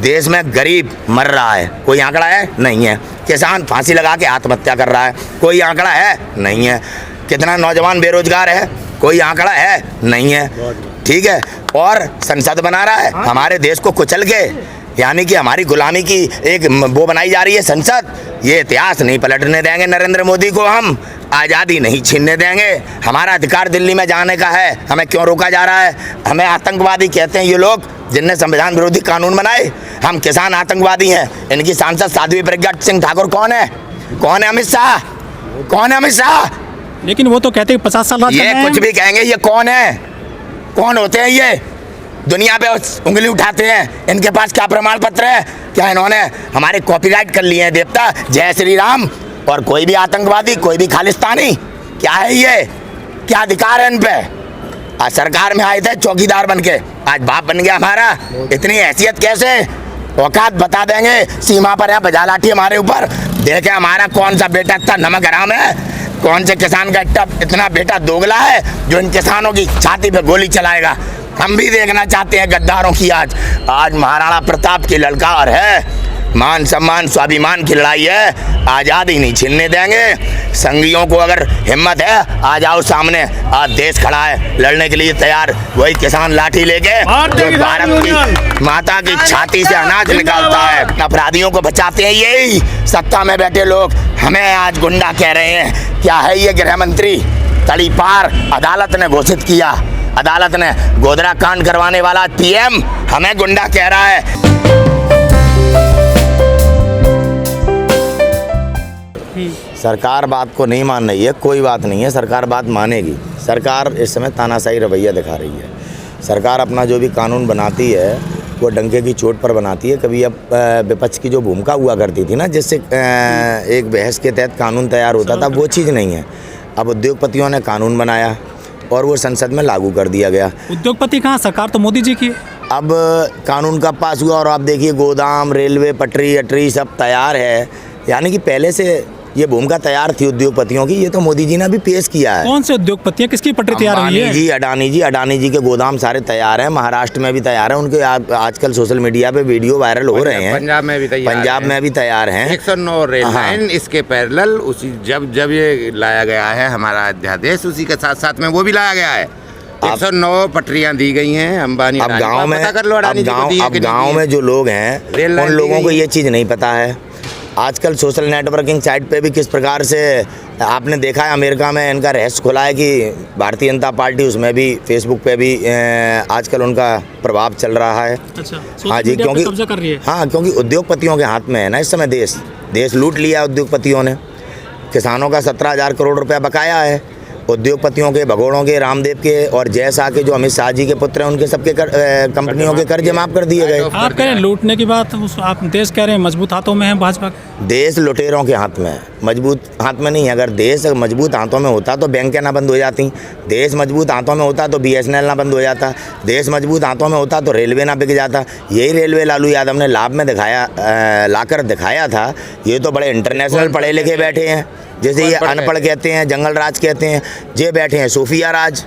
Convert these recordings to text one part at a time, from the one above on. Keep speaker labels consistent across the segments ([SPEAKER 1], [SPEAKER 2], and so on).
[SPEAKER 1] देश में गरीब मर रहा है, कोई आंकड़ा है? नहीं है। किसान फांसी लगा के आत्महत्या कर रहा है, कोई आंकड़ा है? नहीं है। कितना नौजवान बेरोजगार है, कोई आंकड़ा है? नहीं है। ठीक है। और संसद बना रहा है हमारे देश को कुचल के, यानी कि हमारी गुलामी की एक वो बनाई जा रही है संसद। ये इतिहास नहीं पलटने देंगे नरेंद्र मोदी को, हम आज़ादी नहीं छीनने देंगे। हमारा अधिकार दिल्ली में जाने का है, हमें क्यों रोका जा रहा है? हमें आतंकवादी कहते हैं ये लोग जिनने संविधान विरोधी कानून बनाए। हम किसान आतंकवादी हैं। इनकी सांसद साध्वी प्रज्ञा सिंह ठाकुर कौन है? कौन है अमित शाह? कौन है अमित शाह?
[SPEAKER 2] लेकिन वो तो कहते हैं 50 साल राज
[SPEAKER 1] ये
[SPEAKER 2] करना है।
[SPEAKER 1] कुछ भी कहेंगे, ये कौन है? कौन होते हैं ये? दुनिया पे उंगली उठाते हैं, इनके पास क्या प्रमाण पत्र है? क्या इन्होंने हमारे कॉपीराइट कर लिए हैं देवता जय श्री राम? और कोई भी आतंकवादी, कोई भी खालिस्तानी, क्या है ये? क्या अधिकार है इन पे? आज सरकार में आए थे चौकीदार बन के, आज बाप बन गया हमारा। इतनी हैसियत कैसे? औकात बता देंगे। सीमा पर है बजा लाठी हमारे ऊपर। देखे हमारा कौन सा बेटा इतना नमक हराम है, कौन से किसान का इतना बेटा दोगला है जो इन किसानों की छाती पे गोली चलाएगा। हम भी देखना चाहते हैं गद्दारों की। आज महाराणा प्रताप की ललकार है, मान सम्मान स्वाभिमान की लड़ाई है, आज़ादी नहीं छीनने देंगे। संघियों को अगर हिम्मत है आ जाओ सामने, आज देश खड़ा है लड़ने के लिए तैयार। वही किसान लाठी लेके जो भारत की माता की छाती से अनाज निकालता है, अपराधियों को बचाते हैं यही सत्ता में बैठे लोग। हमें आज गुंडा कह रहे हैं। क्या है ये गृह मंत्री? तड़ीपार अदालत ने घोषित किया, अदालत ने गोधरा कांड करवाने वाला पीएम हमें गुंडा कह रहा है। सरकार बात को नहीं मान रही है, कोई बात नहीं है, सरकार बात मानेगी। सरकार इस समय तानाशाही रवैया दिखा रही है। सरकार अपना जो भी कानून बनाती है वो डंके की चोट पर बनाती है। कभी अब विपक्ष की जो भूमिका हुआ करती थी ना, जिससे एक बहस के तहत कानून तैयार होता था, वो चीज़ नहीं है। अब उद्योगपतियों ने कानून बनाया और वो संसद में लागू कर दिया गया।
[SPEAKER 2] उद्योगपति कहाँ, सरकार तो मोदी जी की है।
[SPEAKER 1] अब कानून कब पास हुआ और आप देखिए गोदाम, रेलवे, पटरी अटरी सब तैयार है। यानी कि पहले से ये भूमिका तैयार थी उद्योगपतियों की। ये तो मोदी जी ने भी पेश किया है।
[SPEAKER 2] कौन से उद्योगपति हैं, किसकी पटरी तैयार हुई है?
[SPEAKER 1] अडानी जी के गोदाम सारे तैयार हैं, महाराष्ट्र में भी तैयार हैं। उनके आजकल सोशल मीडिया पे वीडियो वायरल हो रहे हैं।
[SPEAKER 3] पंजाब में भी तैयार
[SPEAKER 1] हैं।
[SPEAKER 3] 109 रेल लाइन इसके पैरेलल उसी जब ये लाया गया है हमारा अध्यादेश, उसी के साथ साथ में वो भी लाया गया है। 109 पटरियां दी गई हैं अंबानी।
[SPEAKER 1] अब गाँव में जो लोग हैं उन लोगों को ये चीज़ नहीं पता है। आजकल सोशल नेटवर्किंग साइट पे भी किस प्रकार से आपने देखा है, अमेरिका में इनका रहस्य खुला है कि भारतीय जनता पार्टी उसमें भी फेसबुक पे भी आजकल उनका प्रभाव चल रहा है।
[SPEAKER 2] अच्छा,
[SPEAKER 1] हाँ जी, क्योंकि
[SPEAKER 2] कब्जा कर रही है।
[SPEAKER 1] हाँ, क्योंकि उद्योगपतियों के हाथ में है ना इस समय देश लूट लिया उद्योगपतियों ने। किसानों का 17,000 करोड़ रुपया बकाया है। उद्योगपतियों के, भगोड़ों के, रामदेव के और जय शाह के जो अमित शाह जी के पुत्र हैं, उनके सबके कंपनियों के कर्ज माफ कर दिए गए।
[SPEAKER 2] आप कह रहे हैं लूटने की बात, आप देश कह रहे हैं मजबूत हाथों में है भाजपा।
[SPEAKER 1] देश लुटेरों के हाथ में है, मजबूत हाथ में नहीं है। अगर देश मजबूत हाथों में होता तो बैंकें ना बंद हो जाती। देश मजबूत हाथों में होता तो BSNL ना बंद हो जाता। देश मजबूत हाथों में होता तो रेलवे ना बिक जाता। यही रेलवे लालू यादव ने लाभ में लाकर दिखाया था। ये तो बड़े इंटरनेशनल पढ़े लिखे बैठे हैं, जैसे ये अनपढ़ कहते हैं, जंगल राज कहते हैं, ये बैठे हैं सोफिया राज।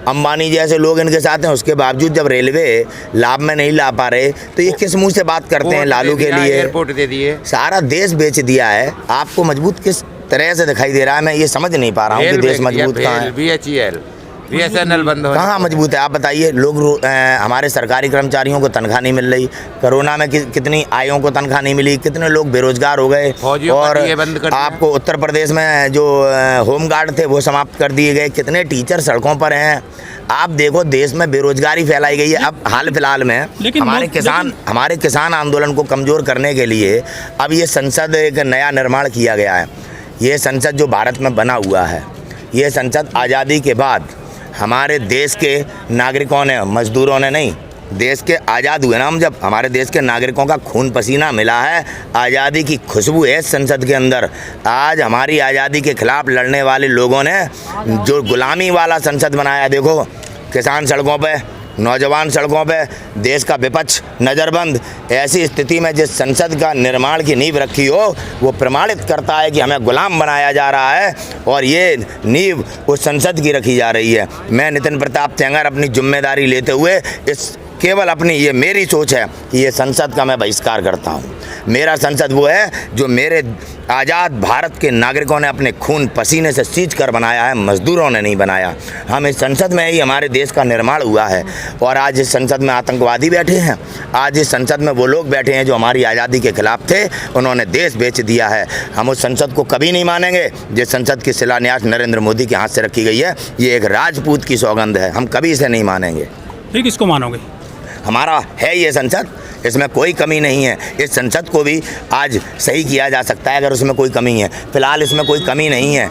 [SPEAKER 1] अंबानी जैसे लोग इनके साथ हैं, उसके बावजूद जब रेलवे लाभ में नहीं ला पा रहे तो ये किस मुंह से बात करते हैं लालू के लिए?
[SPEAKER 3] एयरपोर्ट दे दिए,
[SPEAKER 1] सारा देश बेच दिया है। आपको मजबूत किस तरह से दिखाई दे रहा है? मैं ये समझ नहीं पा रहा हूँ कि देश मजबूत कहाँ है।
[SPEAKER 3] BSNL बंद हो,
[SPEAKER 1] कहाँ मजबूत है आप बताइए। लोग हमारे सरकारी कर्मचारियों को तनख्वाह नहीं मिल रही। कोरोना में कितनी आयों को तनख्वाह नहीं मिली, कितने लोग बेरोजगार हो गए। और आपको उत्तर प्रदेश में जो होमगार्ड थे वो समाप्त कर दिए गए। कितने टीचर सड़कों पर हैं। आप देखो देश में बेरोजगारी फैलाई गई है। अब हाल फिलहाल में हमारे किसान आंदोलन को कमज़ोर करने के लिए अब ये संसद एक नया निर्माण किया गया है। ये संसद जो भारत में बना हुआ है, ये संसद आज़ादी के बाद हमारे देश के नागरिकों ने, मजदूरों ने नहीं, देश के आज़ाद हुए ना हम, जब हमारे देश के नागरिकों का खून पसीना मिला है, आज़ादी की खुशबू है संसद के अंदर। आज हमारी आज़ादी के खिलाफ लड़ने वाले लोगों ने जो गुलामी वाला संसद बनाया, देखो किसान सड़कों पे, नौजवान सड़कों पे, देश का विपक्ष नज़रबंद। ऐसी स्थिति में जिस संसद का निर्माण की नींव रखी हो, वो प्रमाणित करता है कि हमें गुलाम बनाया जा रहा है और ये नींव उस संसद की रखी जा रही है। मैं नितिन प्रताप सेंगर अपनी जिम्मेदारी लेते हुए इस केवल अपनी ये मेरी सोच है कि ये संसद का मैं बहिष्कार करता हूँ। मेरा संसद वो है जो मेरे आज़ाद भारत के नागरिकों ने अपने खून पसीने से सींच कर बनाया है, मजदूरों ने नहीं बनाया। हम इस संसद में ही हमारे देश का निर्माण हुआ है और आज इस संसद में आतंकवादी बैठे हैं, आज इस संसद में वो लोग बैठे हैं जो हमारी आज़ादी के खिलाफ थे, उन्होंने देश बेच दिया है। हम उस संसद को कभी नहीं मानेंगे जिस संसद की शिलान्यास नरेंद्र मोदी के हाथ से रखी गई है। ये एक राजपूत की सौगंध है, हम कभी इसे नहीं मानेंगे।
[SPEAKER 2] फिर किसको मानोगे?
[SPEAKER 1] हमारा है ये संसद, इसमें कोई कमी नहीं है। इस संसद को भी आज सही किया जा सकता है अगर उसमें कोई कमी है। फिलहाल इसमें कोई कमी नहीं है।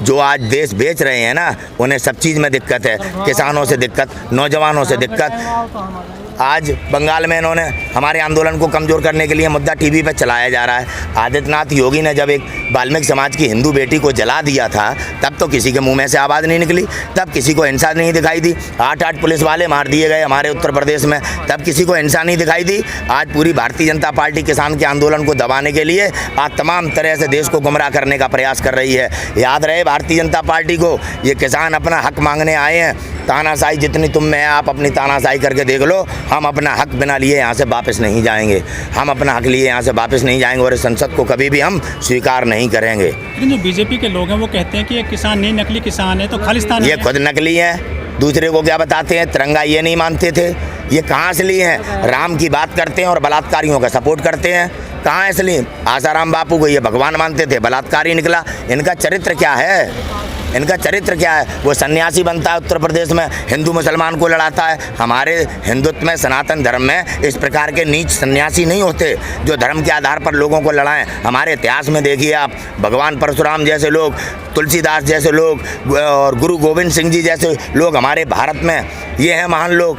[SPEAKER 1] जो आज देश बेच रहे हैं ना, उन्हें सब चीज़ में दिक्कत है, किसानों से दिक्कत, नौजवानों से दिक्कत। आज बंगाल में इन्होंने हमारे आंदोलन को कमज़ोर करने के लिए मुद्दा टीवी पर चलाया जा रहा है। आदित्यनाथ योगी ने जब एक वाल्मीकि समाज की हिंदू बेटी को जला दिया था तब तो किसी के मुंह में से आवाज़ नहीं निकली, तब किसी को हिंसा नहीं दिखाई दी। 8 पुलिस वाले मार दिए गए हमारे उत्तर प्रदेश में, तब किसी को हिंसा नहीं दिखाई दी। आज पूरी भारतीय जनता पार्टी किसान के आंदोलन को दबाने के लिए आज तमाम तरह से देश को गुमराह करने का प्रयास कर रही है। याद रहे भारतीय जनता पार्टी को, ये किसान अपना हक मांगने आए हैं। तानाशाही जितनी तुम में है, आप अपनी तानाशाही करके देख लो। हम अपना हक बिना लिए यहाँ से वापस नहीं जाएंगे, हम अपना हक लिए यहाँ से वापस नहीं जाएंगे और इस संसद को कभी भी हम स्वीकार नहीं करेंगे।
[SPEAKER 2] लेकिन जो बीजेपी के लोग हैं वो कहते हैं कि ये किसान नहीं, नकली किसान है, तो खालिस्तान
[SPEAKER 1] ये खुद नकली हैं, दूसरे को क्या बताते हैं? तिरंगा ये नहीं मानते थे, ये कहाँ से लिए हैं? राम की बात करते हैं और बलात्कारियों का सपोर्ट करते हैं। कहाँ इसलिए? आसाराम बापू को ये भगवान मानते थे, बलात्कारी निकला। इनका चरित्र क्या है? इनका चरित्र क्या है? वो सन्यासी बनता है उत्तर प्रदेश में, हिंदू मुसलमान को लड़ाता है। हमारे हिंदुत्व में, सनातन धर्म में इस प्रकार के नीच सन्यासी नहीं होते जो धर्म के आधार पर लोगों को लड़ाएं। हमारे इतिहास में देखिए आप, भगवान परशुराम जैसे लोग, तुलसीदास जैसे लोग और गुरु गोविंद सिंह जी जैसे लोग हमारे भारत में ये हैं महान लोग।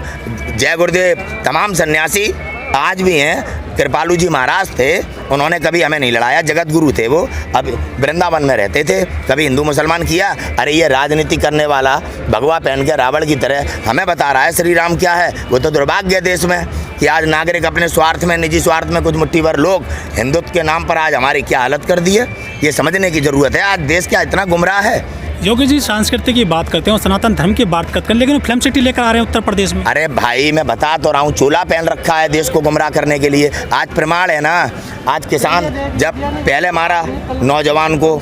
[SPEAKER 1] जय गुरुदेव, तमाम सन्यासी आज भी हैं। कृपालू जी महाराज थे, उन्होंने कभी हमें नहीं लड़ाया, जगत गुरु थे वो। अब वृंदावन में रहते थे, कभी हिंदू मुसलमान किया? अरे ये राजनीति करने वाला भगवा पहन के रावण की तरह हमें बता रहा है श्री राम क्या है। वो तो दुर्भाग्य है देश में कि आज नागरिक अपने स्वार्थ में, निजी स्वार्थ में, कुछ मुट्ठी भर लोग हिंदुत्व के नाम पर आज हमारी क्या हालत कर दी है, ये समझने की ज़रूरत है। आज देश क्या इतना गुमराह है?
[SPEAKER 2] योगी जी संस्कृति की बात करते हैं और सनातन धर्म की बात करते हैं, लेकिन फिल्म सिटी लेकर आ रहे हैं उत्तर प्रदेश में। अरे
[SPEAKER 1] भाई मैं बता तो रहा हूँ, चोला पहन रखा है देश को गुमराह करने के लिए। आज प्रमाण है ना, आज किसान जब पहले मारा नौजवान को,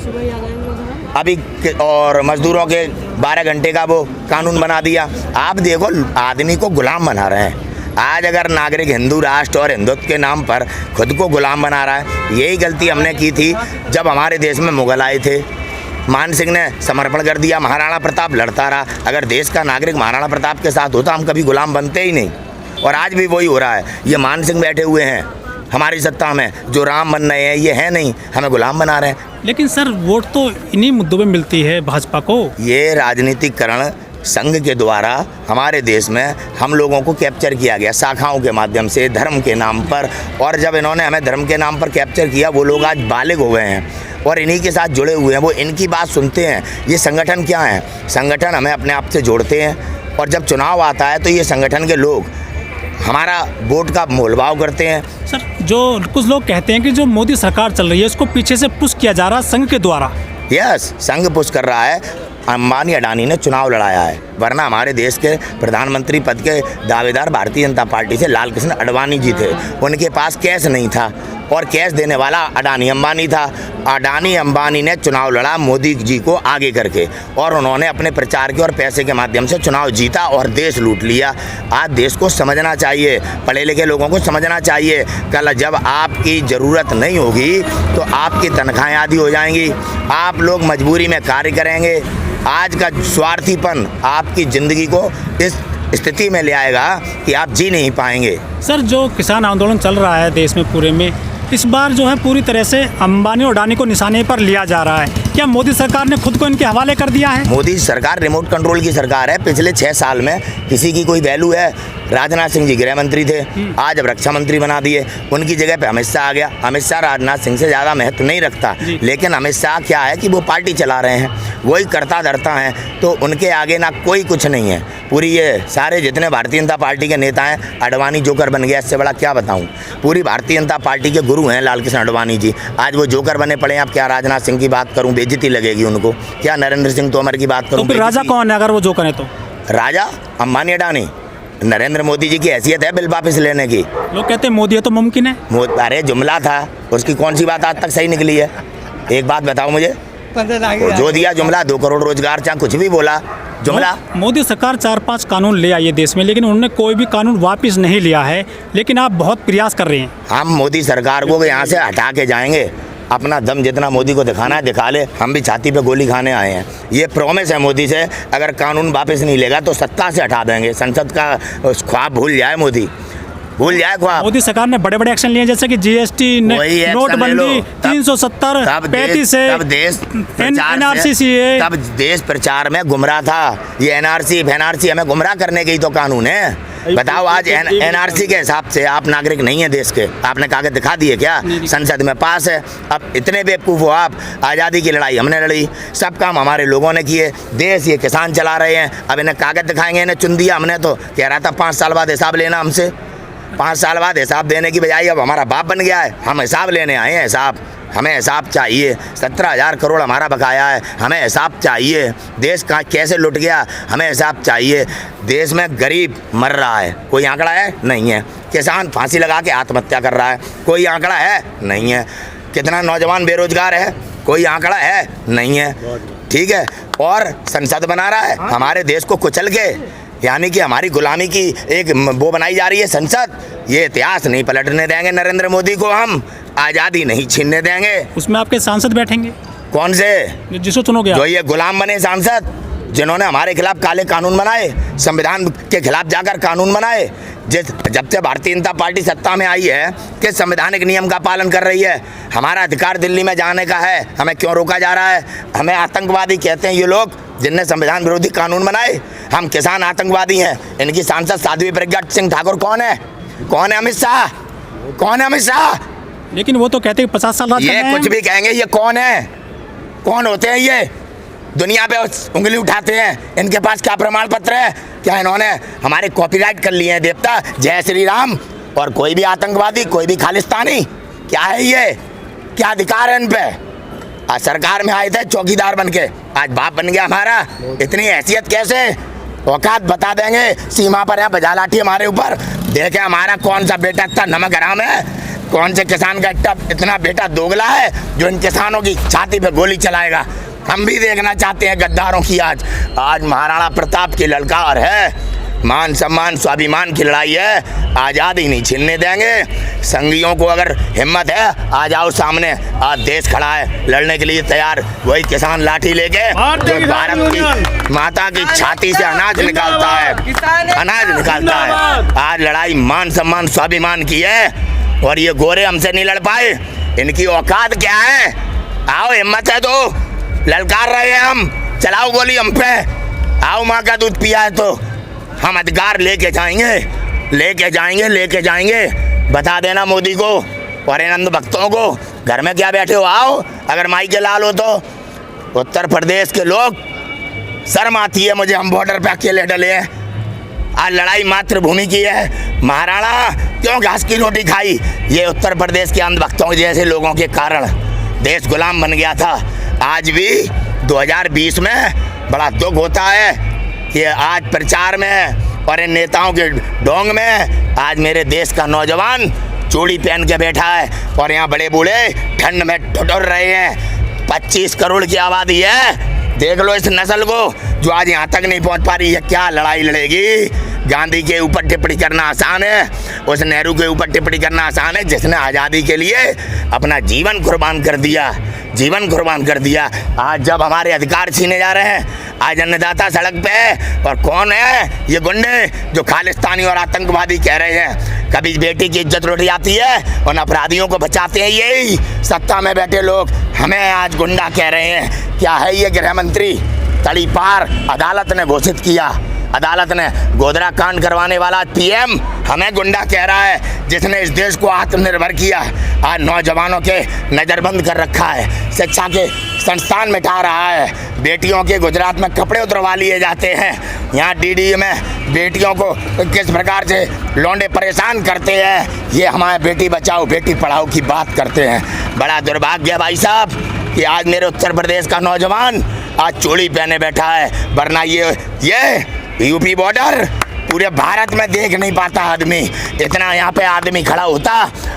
[SPEAKER 1] अभी और मजदूरों के 12 घंटे का वो कानून बना दिया। आप देखो आदमी को गुलाम बना रहे हैं। आज अगर नागरिक हिंदू राष्ट्र और हिंदुत्व के नाम पर खुद को गुलाम बना रहा है, यही गलती हमने की थी जब हमारे देश में मुगल आए थे। मान सिंह ने समर्पण कर दिया, महाराणा प्रताप लड़ता रहा। अगर देश का नागरिक महाराणा प्रताप के साथ होता हम कभी गुलाम बनते ही नहीं। और आज भी वही हो रहा है। ये मान सिंह बैठे हुए हैं हमारी सत्ता में, जो राम बन रहे हैं, ये है नहीं, हमें गुलाम बना रहे हैं।
[SPEAKER 2] लेकिन सर वोट तो इन्हीं मुद्दों पे मिलती है भाजपा को।
[SPEAKER 1] ये राजनीतिकरण संघ के द्वारा हमारे देश में हम लोगों को कैप्चर किया गया, शाखाओं के माध्यम से, धर्म के नाम पर। और जब इन्होंने हमें धर्म के नाम पर कैप्चर किया, वो लोग आज बालिग हो गए हैं और इन्हीं के साथ जुड़े हुए हैं, वो इनकी बात सुनते हैं। ये संगठन क्या है? संगठन हमें अपने आप से जोड़ते हैं और जब चुनाव आता है तो ये संगठन के लोग हमारा वोट का मोलभाव करते हैं।
[SPEAKER 2] सर जो कुछ लोग कहते हैं कि जो मोदी सरकार चल रही है उसको पीछे से पुश किया जा रहा है संघ के द्वारा।
[SPEAKER 1] यस, संघ पुश कर रहा है। अंबानी अडानी ने चुनाव लड़ाया है, वरना हमारे देश के प्रधानमंत्री पद के दावेदार भारतीय जनता पार्टी से लाल कृष्ण अडवाणी जी थे। उनके पास कैश नहीं था और कैश देने वाला अडानी अंबानी था। अडानी अंबानी ने चुनाव लड़ा मोदी जी को आगे करके और उन्होंने अपने प्रचार के और पैसे के माध्यम से चुनाव जीता और देश लूट लिया। आज देश को समझना चाहिए, पढ़े लिखे लोगों को समझना चाहिए। कल जब आपकी ज़रूरत नहीं होगी तो आपकी तनख्वाहें आधी हो जाएंगी, आप लोग मजबूरी में कार्य करेंगे। आज का स्वार्थीपन आपकी ज़िंदगी को इस स्थिति में ले आएगा कि आप जी नहीं पाएंगे।
[SPEAKER 2] सर जो किसान आंदोलन चल रहा है देश में पूरे में, इस बार जो है पूरी तरह से अंबानी और अडानी को निशाने पर लिया जा रहा है। क्या मोदी सरकार ने खुद को इनके हवाले कर दिया है? मोदी सरकार रिमोट कंट्रोल की सरकार है। पिछले 6 साल में किसी की कोई वैल्यू है? राजनाथ सिंह जी गृह मंत्री थे, आज अब रक्षा मंत्री बना दिए। उनकी जगह पे अमित शाह आ गया। अमित शाह राजनाथ सिंह से ज़्यादा महत्व नहीं रखता, लेकिन अमित शाह क्या है कि वो पार्टी चला रहे हैं, वही करता धरता हैं, तो उनके आगे ना कोई कुछ नहीं है। पूरी ये सारे जितने भारतीय जनता पार्टी के नेता हैं, अडवाणी जोकर बन गया, इससे बड़ा क्या बताऊं। पूरी भारतीय जनता पार्टी के गुरु हैं लाल कृष्ण अडवाणी जी, आज वो जोकर बने पड़े हैं। अब क्या राजनाथ सिंह की बात करूं, बेइज्जती लगेगी उनको। क्या नरेंद्र सिंह तोमर की बात करूं, तो फिर राजा कौन है अगर वो जोकर है तो?
[SPEAKER 1] राजा अंबानी अडानी, नरेंद्र मोदी जी की हैसियत है बिल वापस लेने की?
[SPEAKER 2] लोग कहते हैं मोदी है तो मुमकिन है।
[SPEAKER 1] अरे जुमला था, उसकी कौन सी बात आज तक सही निकली है? एक बात बताओ मुझे, जो दिया जुमला 2 करोड़ रोजगार, चाहे कुछ भी बोला जुमला।
[SPEAKER 2] मोदी सरकार 4-5 कानून ले आई है देश में, लेकिन उन्होंने कोई भी कानून वापस नहीं लिया है। लेकिन आप बहुत प्रयास कर रहे हैं।
[SPEAKER 1] हम मोदी सरकार को यहाँ से हटा के जाएंगे। अपना दम जितना मोदी को दिखाना है दिखा ले, हम भी छाती पे गोली खाने आए हैं। ये प्रॉमिस है मोदी से, अगर कानून वापस नहीं लेगा तो सत्ता से हटा देंगे। संसद का ख्वाब भूल जाए मोदी, भूल जाए ख्वाब।
[SPEAKER 2] मोदी सरकार ने बड़े बड़े एक्शन लिए, जैसे कि जीएसटी, नोटबंदी, 370, 35 NRC,
[SPEAKER 1] तब देश प्रचार में गुमराह था। ये एनआरसी हमें गुमराह करने के ही तो कानून है। बताओ आज एनआरसी के हिसाब से आप नागरिक नहीं है देश के, आपने कागज दिखा दिए क्या? संसद में पास है। अब इतने बेवकूफ़ हो आप। आज़ादी की लड़ाई हमने लड़ी, सब काम हमारे लोगों ने किए, देश ये किसान चला रहे हैं। अब इन्हें कागज दिखाएंगे, इन्हें चुन दिया हमने तो कह रहा था 5 साल बाद हिसाब लेना हमसे। 5 साल बाद हिसाब देने की बजाय अब हमारा बाप बन गया है। हम हिसाब लेने आए हैं, हिसाब हमें हिसाब चाहिए। 17,000 करोड़ हमारा बकाया है, हमें हिसाब चाहिए। देश कहाँ कैसे लुट गया, हमें हिसाब चाहिए। देश में गरीब मर रहा है, कोई आंकड़ा है? नहीं है। किसान फांसी लगा के आत्महत्या कर रहा है, कोई आंकड़ा है? नहीं है। कितना नौजवान बेरोजगार है, कोई आंकड़ा है? नहीं है। ठीक है, और संसद बना रहा है हमारे देश को कुचल के, यानी कि हमारी गुलामी की एक वो बनाई जा रही है संसद। ये इतिहास नहीं पलटने देंगे नरेंद्र मोदी को, हम आज़ादी नहीं छीनने देंगे।
[SPEAKER 2] उसमें आपके सांसद बैठेंगे?
[SPEAKER 1] कौन से?
[SPEAKER 2] जिसको चुनोगे?
[SPEAKER 1] जो ये गुलाम बने सांसद, जिन्होंने हमारे खिलाफ काले कानून बनाए, संविधान के खिलाफ जाकर कानून बनाए। जब से भारतीय जनता पार्टी सत्ता में आई है कि संवैधानिक नियम का पालन कर रही है। हमारा अधिकार दिल्ली में जाने का है, हमें क्यों रोका जा रहा है? हमें आतंकवादी कहते हैं ये लोग जिनने संविधान विरोधी कानून बनाए। हम किसान आतंकवादी हैं। इनकी सांसद साध्वी प्रज्ञा सिंह ठाकुर कौन है? कौन है अमित शाह? कौन है अमित शाह?
[SPEAKER 2] लेकिन वो तो कहते हैं 50 साल राज
[SPEAKER 1] ये कुछ भी कहेंगे। ये कौन है? कौन होते हैं ये? दुनिया पे उंगली उठाते हैं। इनके पास क्या प्रमाण पत्र है? क्या इन्होंने हमारे कॉपीराइट कर लिए हैं देवता जय श्री राम? और कोई भी आतंकवादी, कोई भी खालिस्तानी, क्या है ये? क्या अधिकार है इन पे? आज सरकार में आए थे चौकीदार बन के, आज बाप बन गया हमारा। इतनी हैसियत कैसे? औकात बता देंगे। सीमा पर है बजा लाठी हमारे ऊपर। देखे हमारा कौन सा बेटा इतना नमक हराम है, कौन से किसान का इतना बेटा दोगला है जो इन किसानों की छाती पे गोली चलाएगा। हम भी देखना चाहते हैं गद्दारों की। आज महाराणा प्रताप की ललकार है, मान सम्मान स्वाभिमान की लड़ाई है। आज़ादी नहीं छीनने देंगे। संगियों को अगर हिम्मत है आ जाओ सामने। आज देश खड़ा है लड़ने के लिए तैयार। वही किसान लाठी लेके जो भारत की माता की छाती से अनाज निकालता है, अनाज निकालता है। आज लड़ाई मान सम्मान स्वाभिमान की है और ये गोरे हमसे नहीं लड़ पाए। इनकी औकात क्या है? आओ, हिम्मत है तो ललकार रहे हैं हम, चलाओ गोली हम पे। आओ, माँ का दूध पिया है तो हम अधिकार लेके जाएंगे, लेके जाएंगे, लेके जाएंगे। बता देना मोदी को और इन अंध भक्तों को, घर में क्या बैठे हो? आओ, अगर माई के लाल हो तो। उत्तर प्रदेश के लोग, शर्म आती है मुझे, हम बॉर्डर पे अकेले डले हैं। आज लड़ाई मातृभूमि की है। महाराणा क्यों घास की रोटी खाई? ये उत्तर प्रदेश के अंध भक्तों जैसे लोगों के कारण देश गुलाम बन गया था। आज भी 2020 में बड़ा दुख होता है कि आज प्रचार में और इन नेताओं के ढोंग में आज मेरे देश का नौजवान चूड़ी पहन के बैठा है और यहाँ बड़े बूढ़े ठंड में ठुठुर रहे हैं। 25 करोड़ की आबादी है। देख लो इस नस्ल को जो आज यहाँ तक नहीं पहुँच पा रही है। क्या लड़ाई लड़ेगी? गांधी के ऊपर टिप्पणी करना आसान है, उस नेहरू के ऊपर टिप्पणी करना आसान है जिसने आज़ादी के लिए अपना जीवन कुर्बान कर दिया, जीवन कुर्बान कर दिया। आज जब हमारे अधिकार छीने जा रहे हैं, आज अन्नदाता सड़क पे है। और कौन है ये गुंडे जो खालिस्तानी और आतंकवादी कह रहे हैं? कभी बेटी की इज्जत लुट जाती है और अपराधियों को बचाते हैं यही सत्ता में बैठे लोग। हमें आज गुंडा कह रहे हैं। क्या है ये? गृह मंत्री तड़ी पार अदालत ने घोषित किया। अदालत ने गोधरा कांड करवाने वाला पीएम हमें गुंडा कह रहा है, जिसने इस देश को आत्मनिर्भर किया। आज नौजवानों के नज़रबंद कर रखा है, शिक्षा के संस्थान मिटा रहा है। बेटियों के गुजरात में कपड़े उतरवा लिए जाते हैं। यहाँ डीडी में बेटियों को किस प्रकार से लौंडे परेशान करते हैं। ये हमारे बेटी बचाओ बेटी पढ़ाओ की बात करते हैं। बड़ा दुर्भाग्य है भाई साहब कि आज मेरे उत्तर प्रदेश का नौजवान आज चूड़ी पहने बैठा है। वरना ये यूपी बॉर्डर पूरे भारत में देख नहीं पाता आदमी, इतना यहाँ पे आदमी खड़ा होता।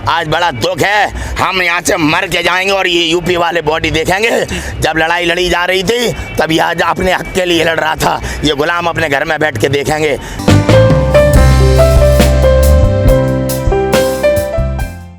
[SPEAKER 1] आज बड़ा दुख है, हम यहाँ से मर के जाएंगे और ये यूपी वाले बॉडी देखेंगे। जब लड़ाई लड़ी जा रही थी तब ये आज अपने हक के लिए लड़ रहा था, ये गुलाम अपने घर में बैठ के देखेंगे।